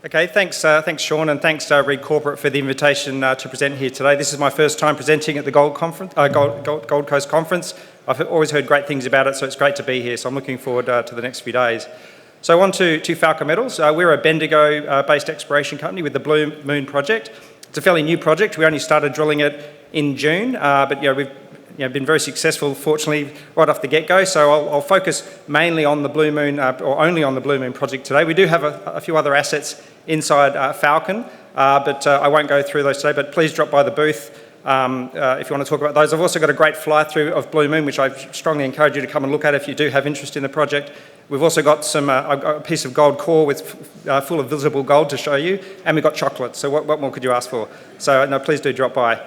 Okay, thanks Sean, and thanks Reed Corporate for the invitation to present here today. This is my first time presenting at the Gold Coast Conference. I've always heard great things about it, so it's great to be here. So I'm looking forward to the next few days. So on to Falcon Metals. We're a Bendigo-based exploration company with the Blue Moon project. It's a fairly new project. We only started drilling it in June, but we've been very successful, fortunately, right off the get-go. So I'll focus mainly on the Blue Moon, or only on the Blue Moon project today. We do have a few other assets inside Falcon, but I won't go through those today. But please drop by the booth if you want to talk about those. I've also got a great fly-through of Blue Moon, which I strongly encourage you to come and look at if you do have interest in the project. We've also got I've got a piece of gold core full of visible gold to show you, and we've got chocolate. So what more could you ask for? So no, please do drop by.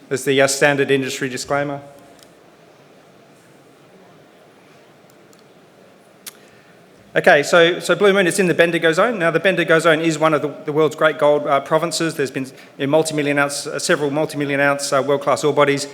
There's the standard industry disclaimer. Okay, so Blue Moon is in the Bendigo zone. Now the Bendigo zone is one of the world's great gold provinces. There's been several multi-million ounce world-class ore bodies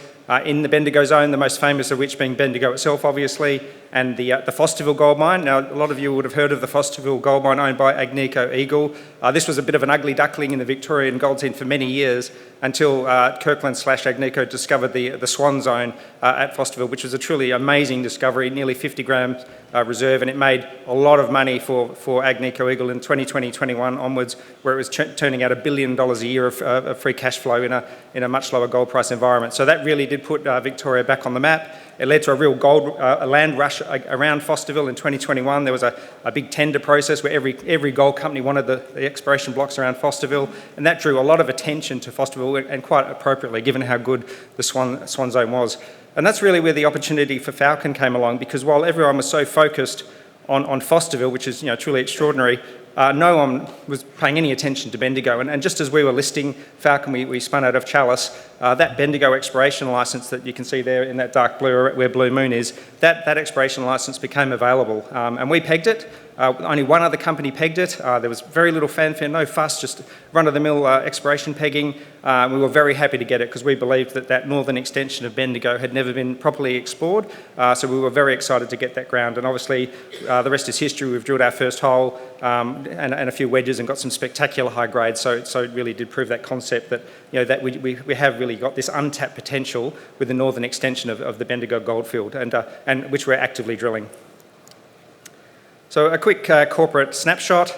in the Bendigo zone, the most famous of which being Bendigo itself, obviously, and the Fosterville gold mine. Now, a lot of you would have heard of the Fosterville gold mine owned by Agnico Eagle. This was a bit of an ugly duckling in the Victorian gold scene for many years until Kirkland/Agnico discovered the Swan zone at Fosterville, which was a truly amazing discovery, nearly 50 grams reserve, and it made a lot of money for Agnico Eagle in 2020-21 onwards, where it was turning out $1 billion a year of free cash flow in a much lower gold price environment. So that really did put Victoria back on the map. It led to a real land rush around Fosterville in 2021. There was a big tender process where every gold company wanted the exploration blocks around Fosterville, and that drew a lot of attention to Fosterville, and quite appropriately, given how good the Swan zone was. And that's really where the opportunity for Falcon came along, because while everyone was so focused on Fosterville, which is truly extraordinary, no one was paying any attention to Bendigo. And just as we were listing Falcon, we spun out of Chalice, that Bendigo exploration licence that you can see there in that dark blue where Blue Moon is, that exploration licence became available. And we pegged it. Only one other company pegged it. There was very little fanfare, no fuss, just run-of-the-mill exploration pegging. We were very happy to get it because we believed that northern extension of Bendigo had never been properly explored. So we were very excited to get that ground. And obviously, the rest is history. We've drilled our first hole and a few wedges and got some spectacular high grades. So it really did prove that concept that that we have really got this untapped potential with the northern extension of the Bendigo goldfield, and which we're actively drilling. So a quick corporate snapshot.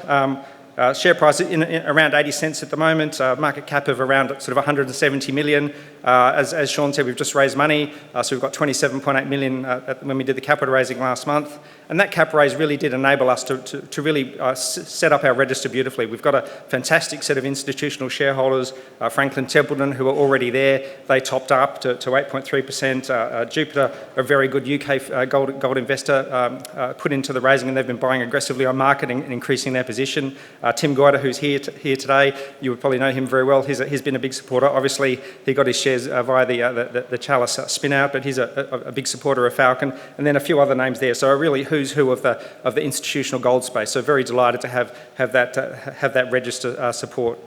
Share price in around 80 cents at the moment, market cap of around sort of 170 million. As Sean said, we've just raised money, so we've got 27.8 million when we did the capital raising last month. And that cap raise really did enable us to really set up our register beautifully. We've got a fantastic set of institutional shareholders, Franklin Templeton, who are already there. They topped up to 8.3%. Jupiter, a very good UK gold investor, put into the raising, and they've been buying aggressively on market and increasing their position. Tim Guida, who's here today, you would probably know him very well. He's been a big supporter. Obviously, he got his shares via the Chalice spin out, but he's a big supporter of Falcon, and then a few other names there. So a really who's who of the institutional gold space. So very delighted to have that register support.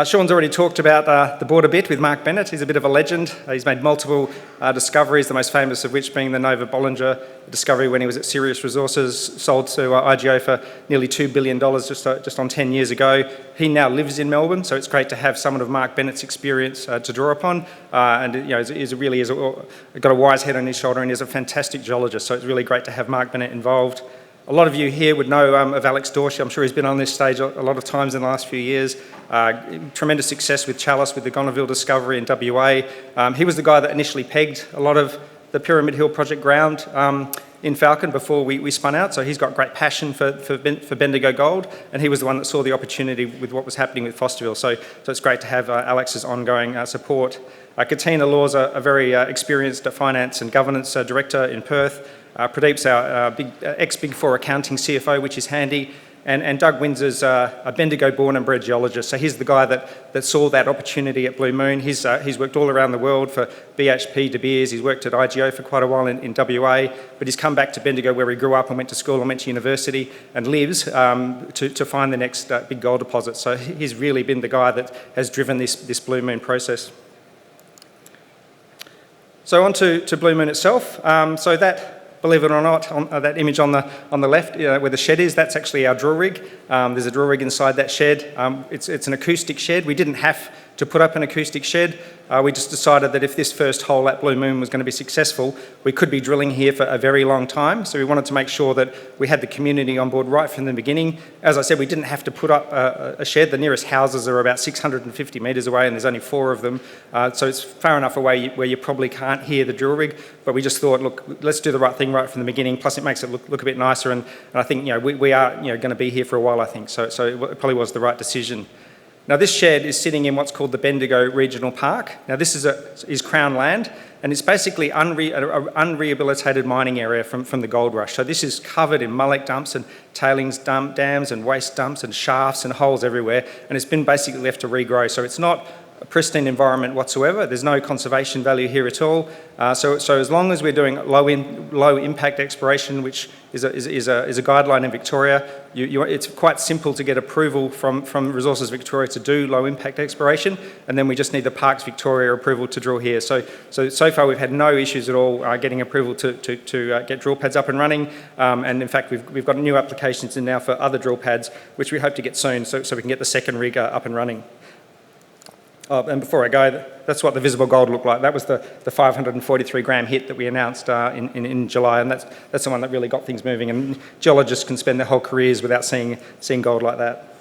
Sean's already talked about the board a bit with Mark Bennett. He's a bit of a legend. He's made multiple discoveries, the most famous of which being the Nova Bollinger discovery when he was at Sirius Resources, sold to IGO for nearly $2 billion just on 10 years ago. He now lives in Melbourne, so it's great to have someone of Mark Bennett's experience to draw upon. And he really is got a wise head on his shoulder, and he's a fantastic geologist, so it's really great to have Mark Bennett involved. A lot of you here would know of Alex Dorsey. I'm sure he's been on this stage a lot of times in the last few years. Tremendous success with Chalice, with the Gonaville discovery in WA. He was the guy that initially pegged a lot of the Pyramid Hill project ground in Falcon before we spun out. So he's got great passion for Bendigo Gold, and he was the one that saw the opportunity with what was happening with Fosterville. So it's great to have Alex's ongoing support. Katina Law's a very experienced finance and governance director in Perth. Pradeep's our ex-Big Four accounting CFO, which is handy. And Doug Windsor's a Bendigo born and bred geologist. So he's the guy that saw that opportunity at Blue Moon. He's worked all around the world for BHP, De Beers. He's worked at IGO for quite a while in WA, but he's come back to Bendigo where he grew up and went to school and went to university and lives to find the next big gold deposit. So he's really been the guy that has driven this Blue Moon process. So on to Blue Moon itself. So that believe it or not, on that image on the left where the shed is, that's actually our drill rig. There's a drill rig inside that shed. It's an acoustic shed. We didn't have to put up an acoustic shed. We just decided that if this first hole at Blue Moon was going to be successful, we could be drilling here for a very long time. So we wanted to make sure that we had the community on board right from the beginning. As I said, we didn't have to put up a shed. The nearest houses are about 650 metres away, and there's only 4 of them. So it's far enough away where you probably can't hear the drill rig. But we just thought, look, let's do the right thing right from the beginning. Plus, it makes it look a bit nicer. And I think we are going to be here for a while, I think. So it probably was the right decision. Now, this shed is sitting in what's called the Bendigo Regional Park. Now, this is Crown land, and it's basically an unrehabilitated mining area from the gold rush. So this is covered in mullock dumps and tailings dams and waste dumps and shafts and holes everywhere, and it's been basically left to regrow. So it's not a pristine environment whatsoever. There's no conservation value here at all. So as long as we're doing low impact exploration, which is a guideline in Victoria, it's quite simple to get approval from Resources Victoria to do low impact exploration, and then we just need the Parks Victoria approval to drill here. So far we've had no issues at all getting approval to get drill pads up and running, and in fact we've got new applications in now for other drill pads, which we hope to get soon, so we can get the second rig up and running. Oh, and before I go, that's what the visible gold looked like. That was the 543 gram hit that we announced in July, and that's the one that really got things moving. And geologists can spend their whole careers without seeing gold like that.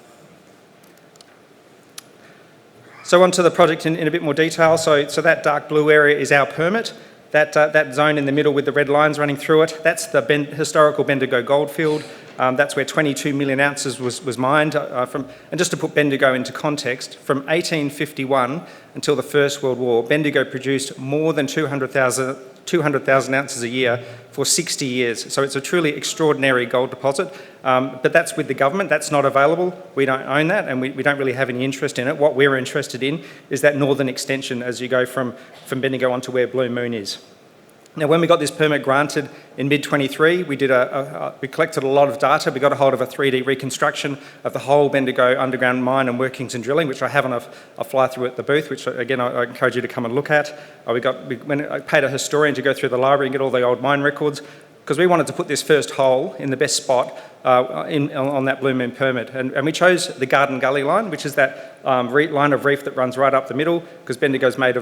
So onto the project in a bit more detail. So that dark blue area is our permit. That zone in the middle with the red lines running through it, that's the historical Bendigo goldfield. That's where 22 million ounces was mined from. And just to put Bendigo into context, from 1851 until the First World War, Bendigo produced more than 200,000 ounces a year for 60 years. So it's a truly extraordinary gold deposit. But that's with the government. That's not available. We don't own that, and we don't really have any interest in it. What we're interested in is that northern extension as you go from Bendigo onto where Blue Moon is. Now, when we got this permit granted in mid-23, we collected a lot of data. We got a hold of a 3D reconstruction of the whole Bendigo underground mine and workings and drilling, which I have on a fly-through at the booth, which, again, I encourage you to come and look at. I paid a historian to go through the library and get all the old mine records, because we wanted to put this first hole in the best spot on that Blue Moon permit. And we chose the Garden Gully line, which is that line of reef that runs right up the middle, because Bendigo's made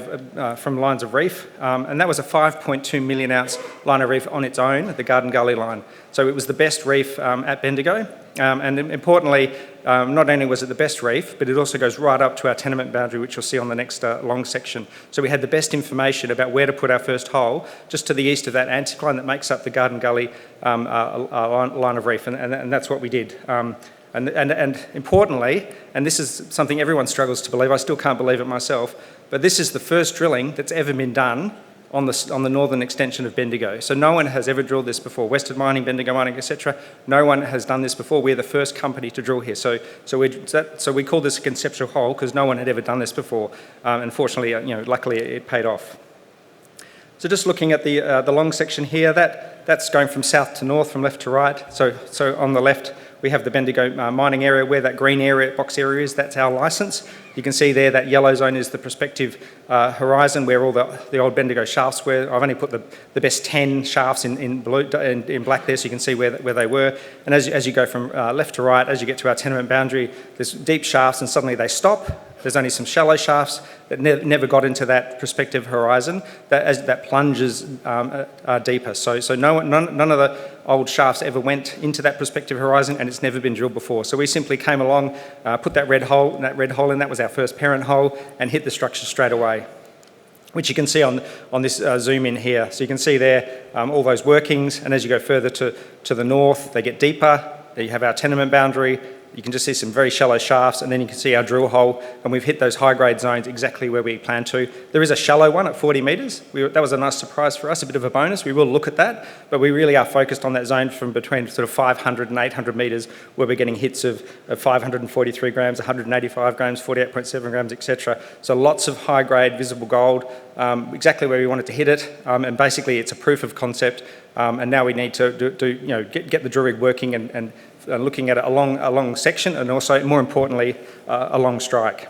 from lines of reef. And that was a 5.2 million ounce line of reef on its own, the Garden Gully line. So it was the best reef at Bendigo. And importantly, not only was it the best reef, but it also goes right up to our tenement boundary, which you'll see on the next long section. So we had the best information about where to put our first hole, just to the east of that anticline that makes up the Garden Gully line of reef, and that's what we did. And importantly, and this is something everyone struggles to believe, I still can't believe it myself, but this is the first drilling that's ever been done on the northern extension of Bendigo. So no one has ever drilled this before. Western Mining, Bendigo Mining, etc. No one has done this before. We're the first company to drill here. So we call this a conceptual hole because no one had ever done this before. Unfortunately, luckily it paid off. So just looking at the long section here, that's going from south to north, from left to right. So on the left, we have the Bendigo mining area, where that green area, box area is, that's our licence. You can see there that yellow zone is the prospective horizon where all the old Bendigo shafts were. I've only put the best 10 shafts in black there, so you can see where they were. And as you go from left to right, as you get to our tenement boundary, there's deep shafts and suddenly they stop. There's only some shallow shafts that never got into that prospective horizon that plunges deeper. So none of the old shafts ever went into that prospective horizon, and it's never been drilled before. So we simply came along, put that red hole in, that was our first parent hole, and hit the structure straight away, which you can see on this zoom in here. So you can see there all those workings, and as you go further to the north, they get deeper. There you have our tenement boundary. You can just see some very shallow shafts, and then you can see our drill hole, and we've hit those high-grade zones exactly where we plan to. There is a shallow one at 40 metres. That was a nice surprise for us, a bit of a bonus. We will look at that, but we really are focused on that zone from between sort of 500 and 800 metres, where we're getting hits of 543 grams, 185 grams, 48.7 grams, etc. So lots of high-grade visible gold, exactly where we wanted to hit it, and basically it's a proof of concept, and now we need to get the drill rig working and looking at it along section, and also, more importantly, along strike.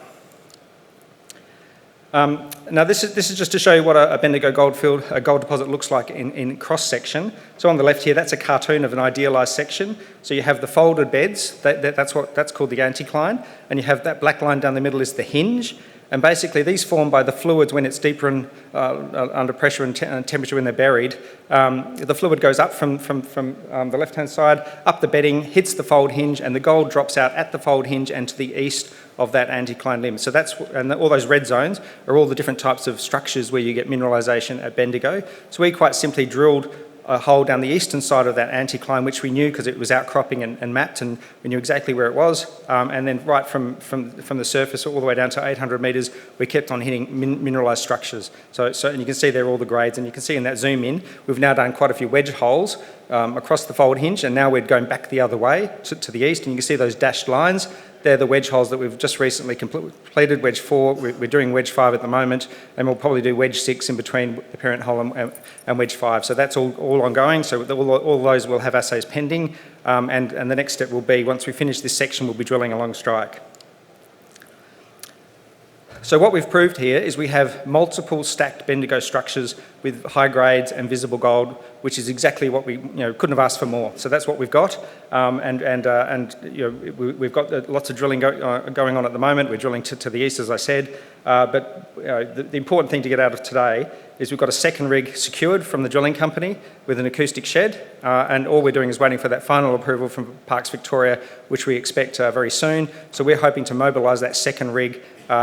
Now this is just to show you what a Bendigo goldfield, a gold deposit looks like in cross-section. So on the left here, that's a cartoon of an idealised section. So you have the folded beds, that's called the anticline, and you have that black line down the middle is the hinge. And basically these form by the fluids when it's deeper and under pressure and temperature when they're buried. The fluid goes up from the left-hand side, up the bedding, hits the fold hinge, and the gold drops out at the fold hinge and to the east of that anticline limb. So and all those red zones are all the different types of structures where you get mineralisation at Bendigo. So we quite simply drilled a hole down the eastern side of that anticline, which we knew because it was outcropping and mapped, and we knew exactly where it was. And then right from the surface all the way down to 800 metres, we kept on hitting mineralised structures. So and you can see there all the grades, and you can see in that zoom in, we've now done quite a few wedge holes across the fold hinge, and now we're going back the other way to the east, and you can see those dashed lines. They're the wedge holes that we've just recently completed, wedge 4, we're doing wedge 5 at the moment, and we'll probably do wedge 6 in between the parent hole and wedge 5. So that's all ongoing, so all those will have assays pending, and the next step will be, once we finish this section, we'll be drilling along strike. So what we've proved here is we have multiple stacked Bendigo structures with high grades and visible gold, which is exactly what we couldn't have asked for more. So that's what we've got, we've got lots of drilling going on at the moment. We're drilling to the east, as I said, but the important thing to get out of today is we've got a second rig secured from the drilling company with an acoustic shed, and all we're doing is waiting for that final approval from Parks Victoria, which we expect very soon. So we're hoping to mobilise that second rig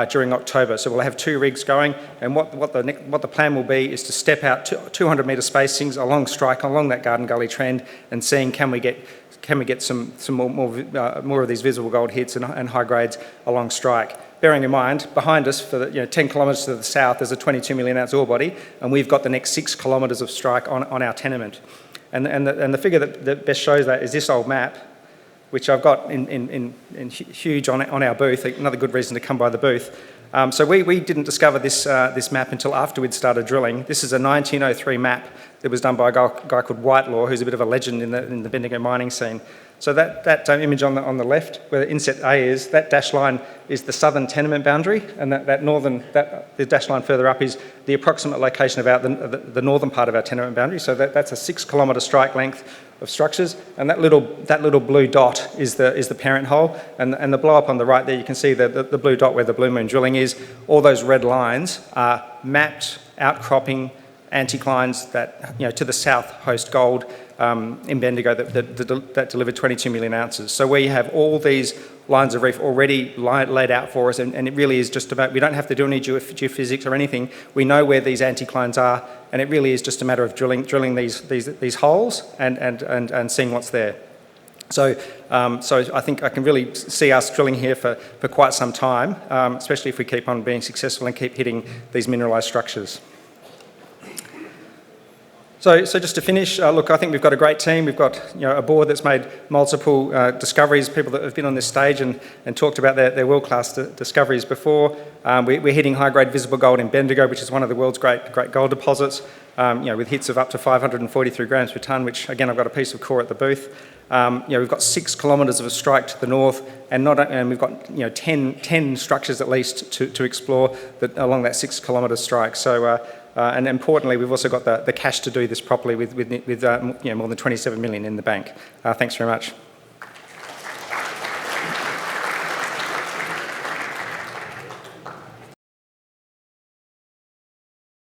during October. So we'll have 2 rigs going, and what the plan will be is to step out 200 metre spacings along strike, along that Garden Gully trend, and seeing can we get some more of these visible gold hits and high grades along strike. Bearing in mind, behind us, for 10 kilometres to the south, there's a 22 million ounce ore body, and we've got the next 6 kilometres of strike on our tenement. And the figure that best shows that is this old map, which I've got in huge on our booth. Another good reason to come by the booth. So we didn't discover this map until after we'd started drilling. This is a 1903 map that was done by a guy called Whitelaw, who's a bit of a legend in the Bendigo mining scene. So that image on the left, where the inset A is, that dashed line is the southern tenement boundary, and the dashed line further up is the approximate location of the northern part of our tenement boundary. So that's a 6 kilometre strike length of structures, and that little blue dot is the parent hole, and the blow up on the right there, you can see the blue dot where the Blue Moon drilling is. All those red lines are mapped outcropping anticlines that to the south host gold in Bendigo that delivered 22 million ounces. So we have all these lines of reef already laid out for us, and it really is just about, we don't have to do any geophysics or anything. We know where these anticlines are, and it really is just a matter of drilling these holes and seeing what's there. So I think I can really see us drilling here for quite some time, especially if we keep on being successful and keep hitting these mineralised structures. So just to finish, look, I think we've got a great team. We've got a board that's made multiple discoveries, people that have been on this stage and talked about their world-class discoveries before. We're hitting high-grade visible gold in Bendigo, which is one of the world's great gold deposits, with hits of up to 543 grams per tonne, which, again, I've got a piece of core at the booth. We've got 6 kilometres of a strike to the north, and we've got 10 structures at least to explore along that 6 kilometre strike. So. And importantly, we've also got the cash to do this properly with more than 27 million in the bank. Thanks very much.